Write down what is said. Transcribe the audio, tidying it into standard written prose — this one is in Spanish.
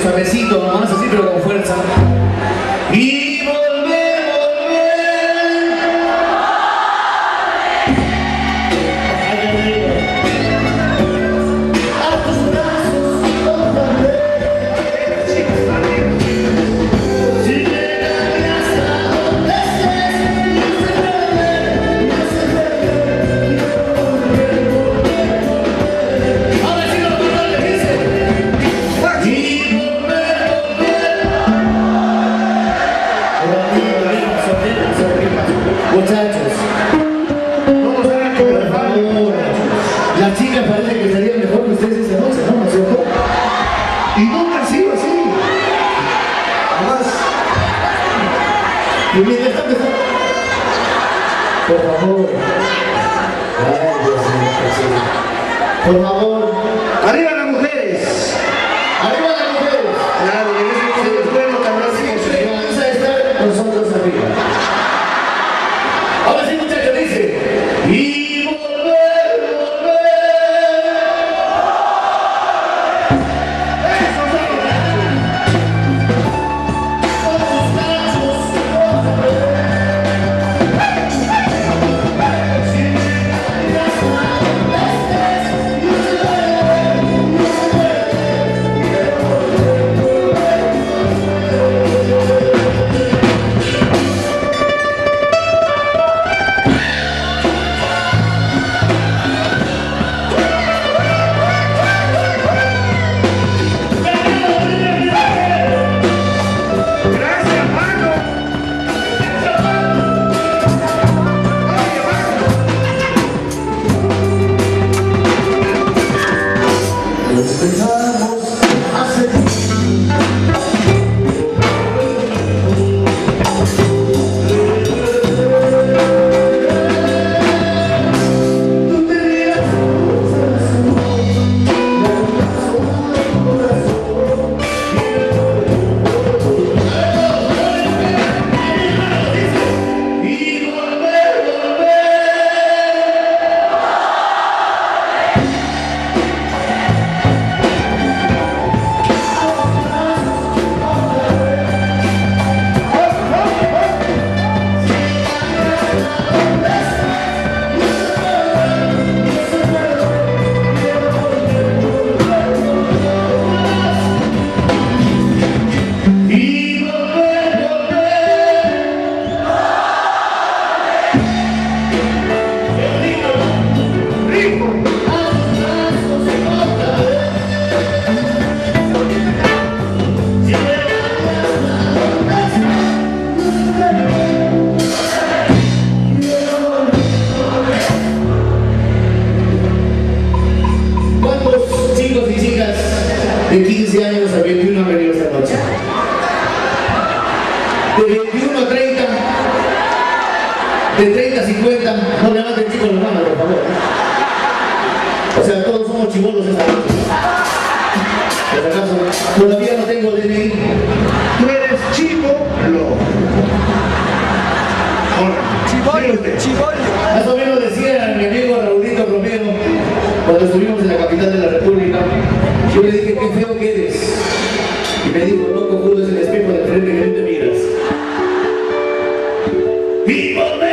suavecito nomás, así pero con fuerza. Y volver, a tus brazos otra vez. Si llegaré hasta donde estés, no se puede. Ahora sí lo que le dice. Y muchachos, vamos a por favor. Las chicas parece que estarían mejor que ustedes esa noche, ¿no? ¿No es cierto? Y nunca ha sido así. Además, y mientras tanto, por favor. Ay, Dios mío, por favor. ¡Arriba las mujeres! ¡Arriba las mujeres! Claro, que en ese bueno también siempre vamos a estar nosotros arriba. Ahora sí, muchachos, dice. Y volver, volver. Eso es con tus brazos otra vez. Si me darías a donde estés, no se puede, no se puede. Quiero volver, empezamos a hacer. Tú tenías corazón, y volver, volver. Y volver, volver. ¡Qué rico! ¡Rico! A tus brazos otra vez. Si me darías a donde estés. ¿Cuántos chicos y chicas de 15 años a 21 han venido esta noche? De 21 a 30, de 30 a 50, no levanten chicos las manos, por favor. O sea, todos somos chibolos esta noche. Por acaso, todavía no tengo DNI. Tú eres chibolo. Chibolo. Más o menos decía mi amigo Raulito Romero, cuando estuvimos en la capital de la República, yo le dije, qué feo que eres. Y me dijo, no confundas el espejo de frente que no te miras. Y volver.